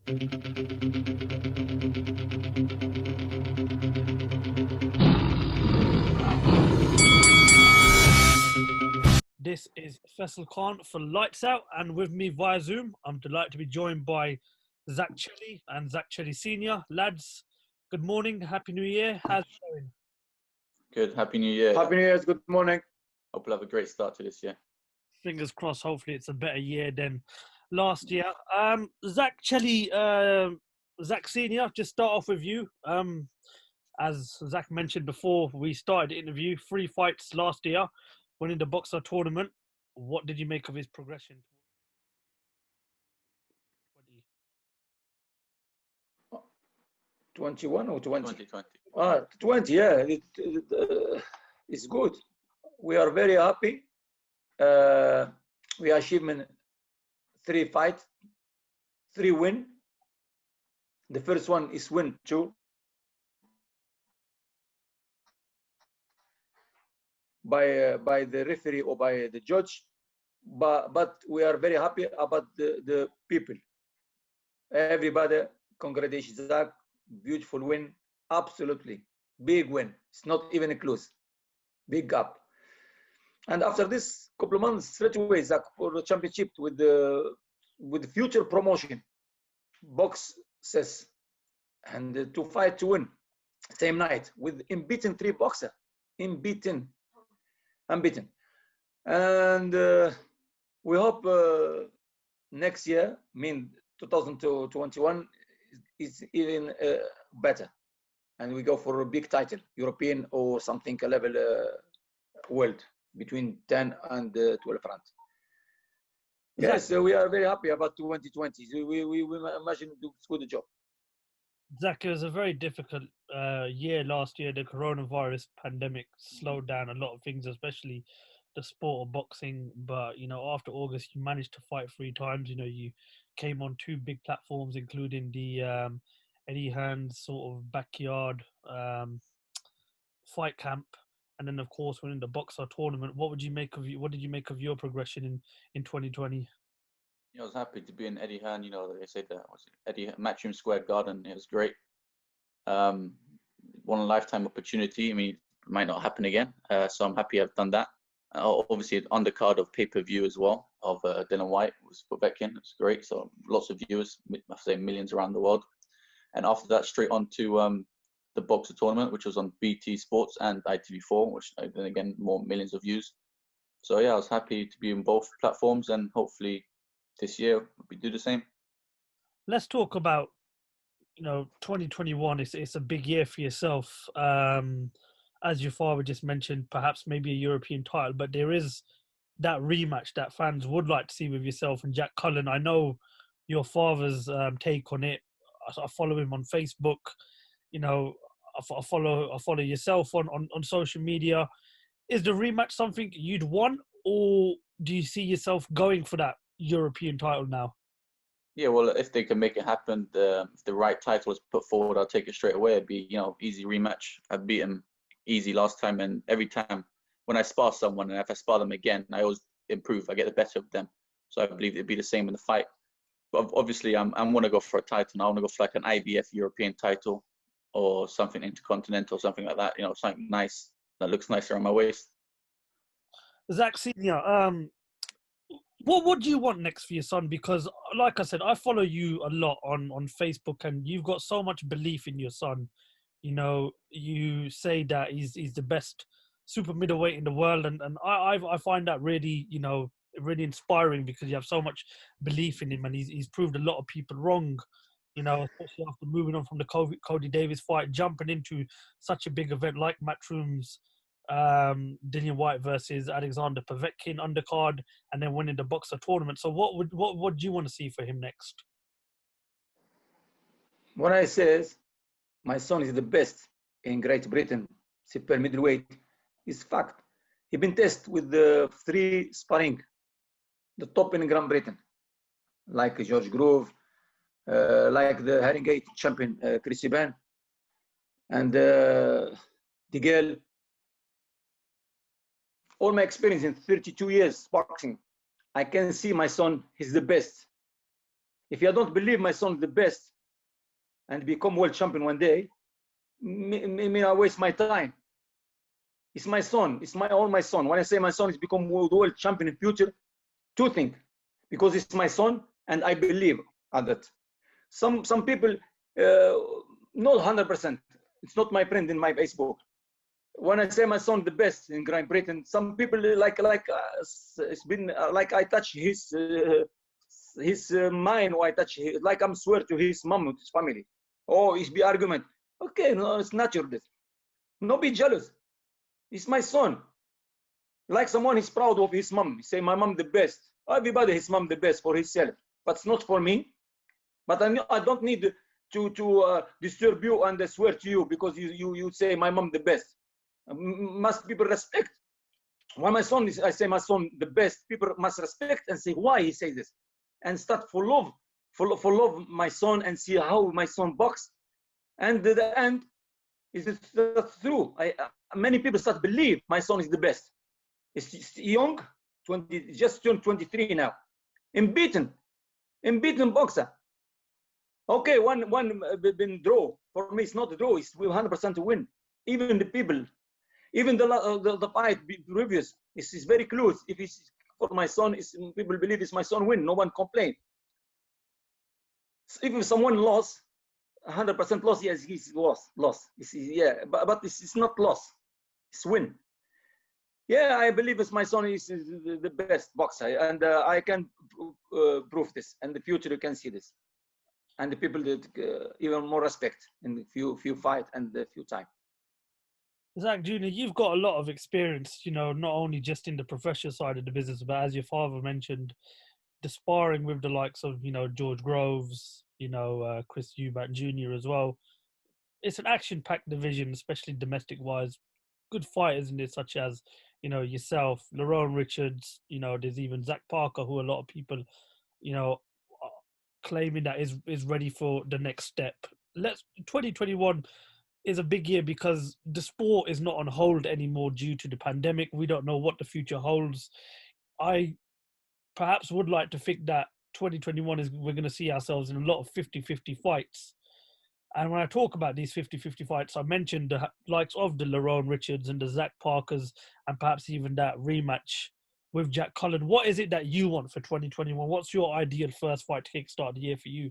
This is FAISAL Khan for Lights Out, and with me via Zoom, I'm delighted to be joined by Zak Chelli and Zak Chelli Snr. Lads, good morning, Happy New Year. How's it going? Good, Happy New Year. Happy New Year, good morning. Hope we'll have a great start to this year. Fingers crossed, hopefully it's a better year than last year. Zak Chelli, Zak Snr, just start off with you. As Zak mentioned before, we started the interview, 3 fights last year, winning the Boxer tournament. What did you make of his progression? 21 or 20? 2020. 20, yeah. It's good. We are very happy. We achieved 3 fights, 3 wins. The first one is win 2. By the referee or by the judge, but we are very happy about the people. Everybody, congratulations, Zak. Beautiful win, absolutely big win. It's not even close, big gap. And after this couple of months, straight away, Zak, for the championship with the future promotion, boxes, and to fight to win same night with unbeaten 3 boxer, unbeaten. And we hope next year, 2021, is even better, and we go for a big title, European or something level world between 10 and 12 rounds. Yes, we are very happy about 2020. We imagine do a good job. Zak, it was a very difficult year last year. The coronavirus pandemic slowed down a lot of things, especially the sport of boxing. But, after August, you managed to fight 3 times. You came on 2 big platforms, including the Eddie Hearn's sort of backyard fight camp. And then, of course, winning the Boxer tournament. What did you make of your progression in 2020? I was happy to be in Eddie Hearn. They say that Eddie Matchroom Square Garden. It was great. One lifetime opportunity. I mean, it might not happen again. So I'm happy I've done that. Obviously, an undercard of pay-per-view as well of Dylan White was Povetkin. It's great. So lots of viewers, I say millions around the world. And after that, straight on to the Boxer tournament, which was on BT Sports and ITV4, which then again more millions of views. So yeah, I was happy to be in both platforms, and hopefully this year we do the same. Let's talk about 2021. It's a big year for yourself. As your father just mentioned, perhaps maybe a European title, but there is that rematch that fans would like to see with yourself and Jack Cullen. I know your father's take on it. I follow him on Facebook. I follow yourself on social media. Is the rematch something you'd want, or do you see yourself going for that European title now? Yeah, well, if they can make it happen, if the right title is put forward, I'll take it straight away. It'd be, easy rematch. I beat him easy last time, and every time when I spar someone, and if I spar them again, I always improve. I get the better of them. So I believe it'd be the same in the fight. But obviously, I want to go for a title. I want to go for like an IBF European title or something intercontinental, something like that. Something nice that looks nicer on my waist. Zak Snr, what do you want next for your son? Because, like I said, I follow you a lot on Facebook, and you've got so much belief in your son. You say that he's the best super middleweight in the world, and I find that really, really inspiring, because you have so much belief in him, and he's proved a lot of people wrong. Especially after moving on from the Cody Davis fight, jumping into such a big event like Matchroom's Dylan White versus Alexander Povetkin undercard, and then winning the Boxer tournament. So what do you want to see for him next? What I says, my son is the best in Great Britain, super middleweight, is fact. He been tested with the 3 sparring, the top in Great Britain, like George Grove, like the Haringey champion Chris Ban, and DeGale. All my experience in 32 years boxing, I can see my son, he's the best. If I don't believe my son is the best and become world champion one day, I waste my time. It's my son. It's all my son. When I say my son is become world champion in future, two things, because it's my son and I believe on that. Some people not 100%. It's not my friend in my Facebook. When I say my son the best in Great Britain, some people it's been like I touch his mind, or I touch like I'm swear to his mom, his family. Oh, it's be argument. Okay, no, it's natural. This. No be jealous. It's my son. Like someone is proud of his mom. Say my mom the best. Everybody his mom the best for himself, but it's not for me. But I don't need to disturb you and swear to you because you say my mom the best. Must people respect. When my son is, I say my son the best, people must respect and say why he says this, and start for love my son and see how my son box. And the end is true. Many people start believe my son is the best. It's young, just turned 23 now. Unbeaten boxer. Okay, one been draw. For me, it's not a draw. It's 100% to win. Even the people, even the fight previous, it's very close. If it's for my son, people believe it's my son win. No one complain. If someone lost, 100% loss, yes, he's lost. Yeah, but it's not loss. It's win. Yeah, I believe my son is the best boxer, and I can prove this. And in the future, you can see this. And the people that even more respect in the few fight and the few time. Zak Jr., you've got a lot of experience, not only just in the professional side of the business, but as your father mentioned, the sparring with the likes of, George Groves, Chris Eubank Jr. as well. It's an action-packed division, especially domestic-wise. Good fighters in it, such as, yourself, Lerone Richards, there's even Zach Parker, who a lot of people, claiming that is ready for the next step. 2021 is a big year because the sport is not on hold anymore due to the pandemic. We don't know what the future holds. I perhaps would like to think that 2021 we're going to see ourselves in a lot of 50-50 fights. And when I talk about these 50-50 fights, I mentioned the likes of the Lerone Richards and the Zach Parkers, and perhaps even that rematch with Jack Cullen. What is it that you want for 2021? What's your ideal first fight to kickstart the year for you?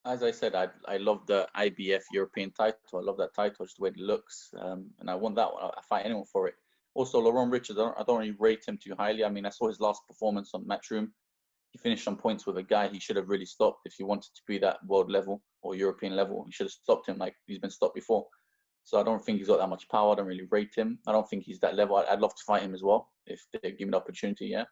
As I said, I love the IBF European title. I love that title, just the way it looks. And I want that one. I fight anyone for it. Also, Lerone Richards, I don't really rate him too highly. I mean, I saw his last performance on Matchroom. He finished on points with a guy he should have really stopped if he wanted to be that world level or European level. He should have stopped him like he's been stopped before. So I don't think he's got that much power. I don't really rate him. I don't think he's that level. I'd love to fight him as well if they give me the opportunity. Yeah,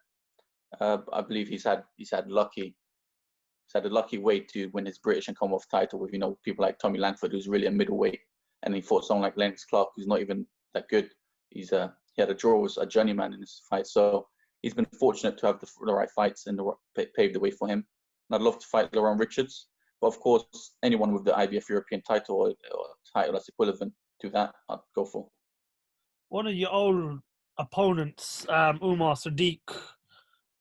I believe he's had a lucky way to win his British and Commonwealth title with people like Tommy Langford, who's really a middleweight, and he fought someone like Lennox Clark, who's not even that good. He had a draw as a journeyman in this fight, so he's been fortunate to have the right fights and paved the way for him. And I'd love to fight Lerone Richards, but of course, anyone with the IBF European title or title that's equivalent to that, I'd go for. One of your old opponents, Umar Sadiq,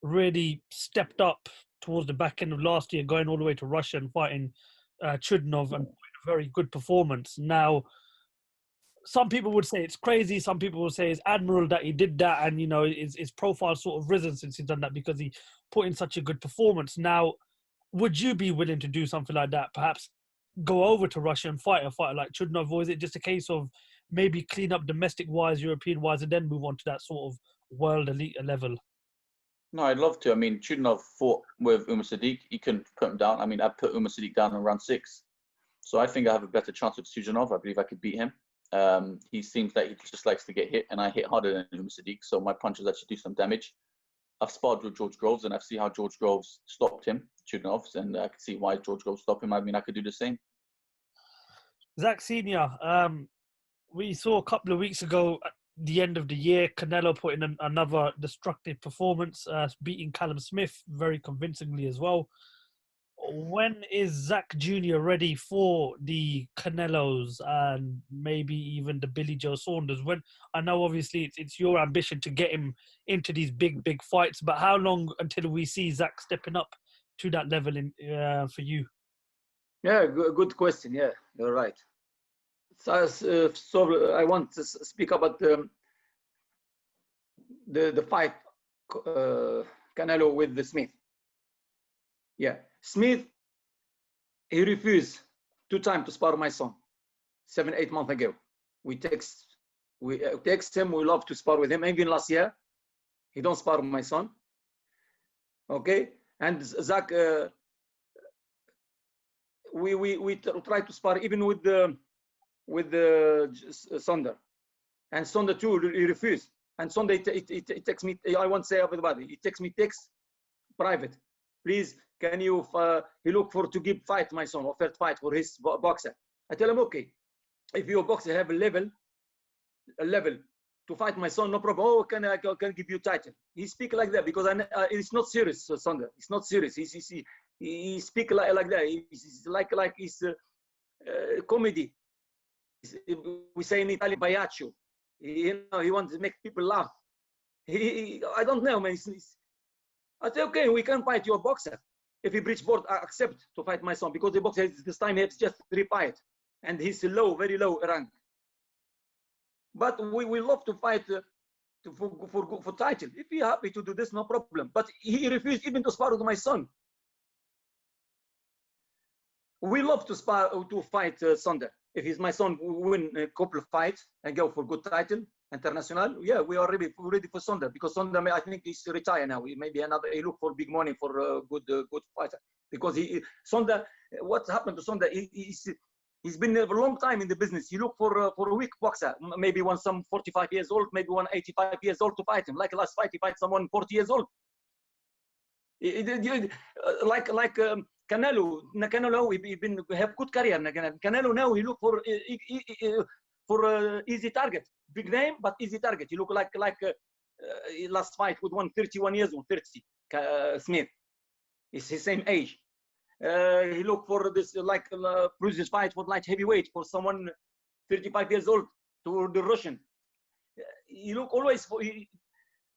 really stepped up towards the back end of last year, going all the way to Russia and fighting Chudnov, and a very good performance. Now, some people would say it's crazy. Some people would say it's admirable that he did that, and his profile sort of risen since he's done that because he put in such a good performance. Now, would you be willing to do something like that? Perhaps go over to Russia and fight a fighter like Chudnov, or is it just a case of maybe clean up domestic-wise, European-wise, and then move on to that sort of world elite level? No, I'd love to. I mean, Chudnov fought with Umar Sadiq. He couldn't put him down. I mean, I put Umar Sadiq down in round 6. So I think I have a better chance with Chudnov. I believe I could beat him. He seems like he just likes to get hit, and I hit harder than Umar Sadiq, so my punches actually do some damage. I've sparred with George Groves, and I've seen how George Groves stopped him, Chudnov, and I can see why George Groves stopped him. I mean, I could do the same. Zak Sr., we saw a couple of weeks ago at the end of the year, Canelo put in another destructive performance, beating Callum Smith very convincingly as well. When is Zak Jr. ready for the Canelos and maybe even the Billy Joe Saunders? When I know obviously it's your ambition to get him into these big fights, but how long until we see Zak stepping up to that level in for you? Yeah, good question. Yeah, you're right. So I want to speak about the fight, Canelo with the Smith. Yeah, Smith, he refused 2 times to spar my son 7-8 months ago. We text him. We love to spar with him. Even last year, he don't spar my son. Okay, and Zak, we try to spar even with the Saunders, and Saunders too he refused. And Sunday he texts me. I won't say everybody. He texts me private. Please, can you? He look for to give fight my son, offered fight for his boxer. I tell him, okay, if your boxer have a level to fight my son, no problem. Oh, can give you title? He speak like that because it's not serious, Saunders. It's not serious. He speak like that. He's like it's comedy. We say in Italian, Baiaccio. He wants to make people laugh. I don't know, man. I say, okay, we can fight your boxer. If he breach board, I accept to fight my son because the boxer this time has just 3 fights and he's low, very low rank. But we love to fight for title. If he happy to do this, no problem. But he refused even to spar with my son. We love to fight Saunders. If he's my son, win a couple of fights and go for good title, international. Yeah, we are ready for Saunders because Saunders, I think he's retired now. Maybe he look for big money for a good fighter because Saunders. What happened to Saunders? He's been a long time in the business. He look for a weak boxer, maybe one some 45 years old, maybe one 85 years old to fight him. Like last fight, he fight someone 40 years old. Like Canelo. Canelo, he been have good career. Canelo now he look for easy target, big name but easy target. He look like last fight with 31 years old, 30 Smith. It's his same age. He look for this previous fight for light heavyweight for someone 35 years old to the Russian. He look always for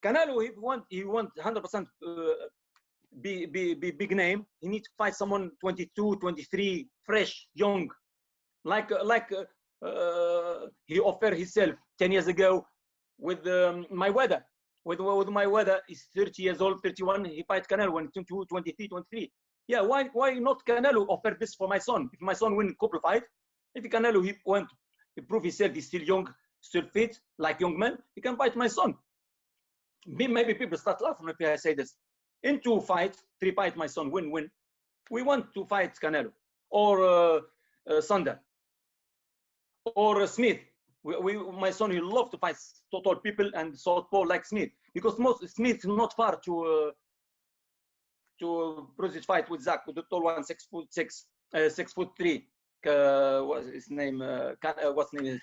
Canelo. He want 100%. Be big name. He needs to fight someone 22, 23, fresh, young, like he offered himself 10 years ago with Mayweather. With Mayweather, he's 30 years old, 31. He fight Canelo when 22, 23, 23. Yeah, why not Canelo offer this for my son? If my son win a couple fight, if Canelo he want to prove himself, he's still young, still fit, like young man, he can fight my son. Maybe people start laughing if I say this. In 2 fights, 3 fights, my son win. We want to fight Canelo or Saunders or Smith. My son, he love to fight tall people and southpaw like Smith because Smith is not far to process fight with Zak, with the tall one, 6'6", 6'3". What's his name? What's his name?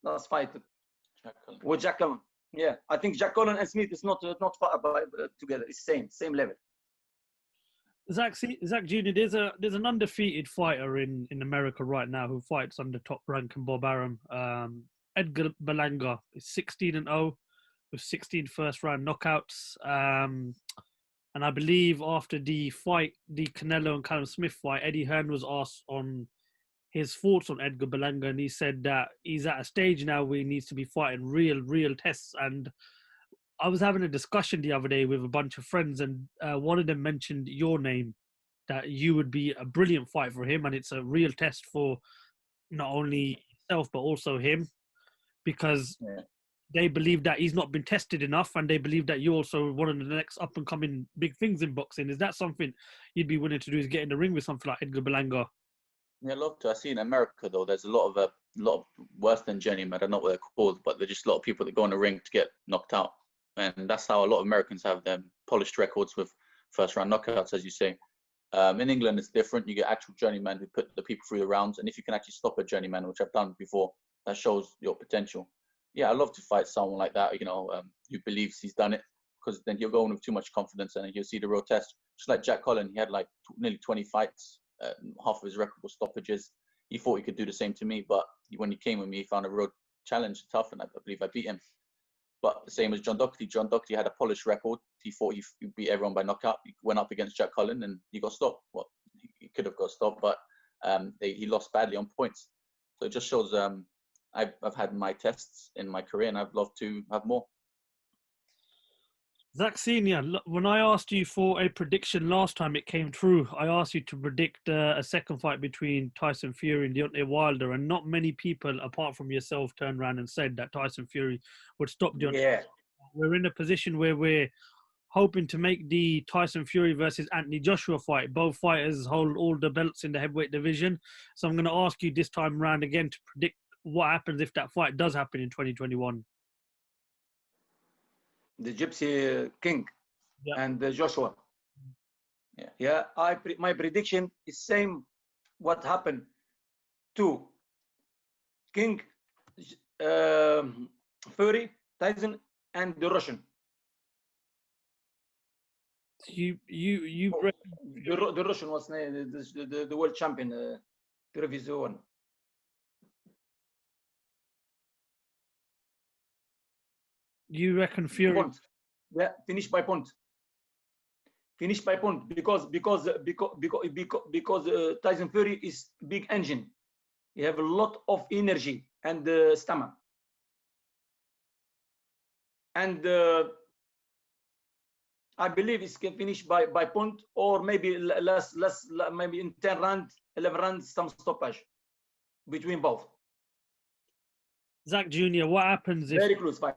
Last fight with Zak Cullen. Yeah, I think Zak Cullen and Smith is not far together. It's same level. Zak Jr. There's an undefeated fighter in America right now who fights under Top Rank and Bob Arum. Edgar Balanga is 16-0 with 16 first round knockouts. And I believe after the Canelo and Callum Smith fight, Eddie Hearn was asked on his thoughts on Edgar Balanga, and he said that he's at a stage now where he needs to be fighting real tests. And I was having a discussion the other day with a bunch of friends, and one of them mentioned your name, that you would be a brilliant fight for him, and it's a real test for not only yourself but also him, because they believe that he's not been tested enough, and they believe that you're also one of the next up-and-coming big things in boxing. Is that something you'd be willing to do, is get in the ring with something like Edgar Balanga? Yeah, I'd love to. I see in America, though, there's a lot of worse than journeymen. I don't know what they're called, but they're just a lot of people that go in the ring to get knocked out. And that's how a lot of Americans have them polished records with first-round knockouts, as you say. In England, it's different. You get actual journeymen who put the people through the rounds. And if you can actually stop a journeyman, which I've done before, that shows your potential. Yeah, I'd love to fight someone like that, who believes he's done it, because then he'll go in with too much confidence and he'll see the real test. Just like Jack Cullen, he had like nearly 20 fights. Half of his record was stoppages. He thought he could do the same to me, but when he came with me, he found a real challenge, tough, and I believe I beat him. But the same as John Doherty. John Doherty had a polished record. He thought he beat everyone by knockout. He went up against Jack Cullen and he got stopped. Well, he could have got stopped, but he lost badly on points. So it just shows I've had my tests in my career and I'd love to have more. Zak Sr., when I asked you for a prediction last time it came true, I asked you to predict a second fight between Tyson Fury and Deontay Wilder, and not many people, apart from yourself, turned around and said that Tyson Fury would stop Deontay. Yeah. We're in a position where we're hoping to make the Tyson Fury versus Anthony Joshua fight. Both fighters hold all the belts in the heavyweight division. So I'm going to ask you this time around again to predict what happens if that fight does happen in 2021. The Gypsy King and Joshua. Yeah. My prediction is same what happened to King, Fury, Tyson, and the Russian. The Russian was the world champion, previous one. You reckon Fury? Point. Yeah, finish by point. Finish by point because Tyson Fury is big engine. He have a lot of energy and stamina. And I believe it can finish by point or maybe less maybe in 10 rounds, 11 rounds, some stoppage between both. Zak Jr., what happens if very close fight?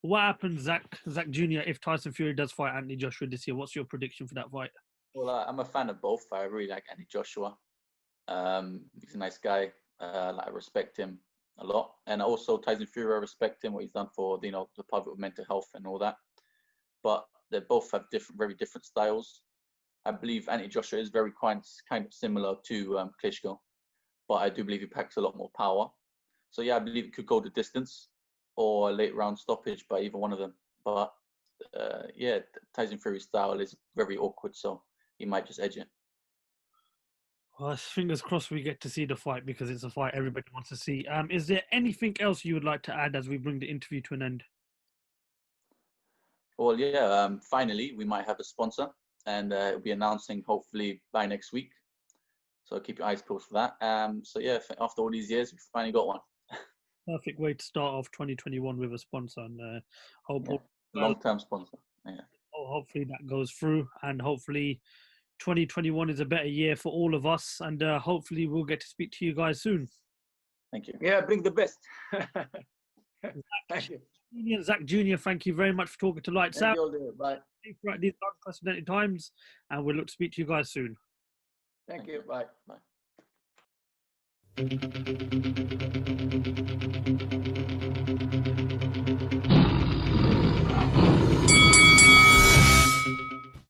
What happens, Zak Jr., if Tyson Fury does fight Anthony Joshua this year? What's your prediction for that fight? Well, I'm a fan of both. I really like Anthony Joshua. He's a nice guy. I respect him a lot. And also Tyson Fury, I respect him, what he's done for the public mental health and all that. But they both have very different styles. I believe Anthony Joshua is very kind of similar to Klitschko, but I do believe he packs a lot more power. So yeah, I believe it could go the distance or a late round stoppage by either one of them. But yeah, Tyson Fury's style is very awkward, so he might just edge it. Well, fingers crossed we get to see the fight because it's a fight everybody wants to see. Is there anything else you would like to add as we bring the interview to an end? Well, yeah, finally, we might have a sponsor and it'll be announcing hopefully by next week. So keep your eyes peeled for that. So yeah, after all these years, we finally got one. Perfect way to start off 2021 with a sponsor, and long-term sponsor. Yeah. Hopefully that goes through, and hopefully 2021 is a better year for all of us, and hopefully we'll get to speak to you guys soon. Thank you. Yeah, bring the best. Thank you. Zak Jr., thank you very much for talking to Lights Out. Bye. Right, these unprecedented times, and we'll look to speak to you guys soon. Thank you. Bye. Bye.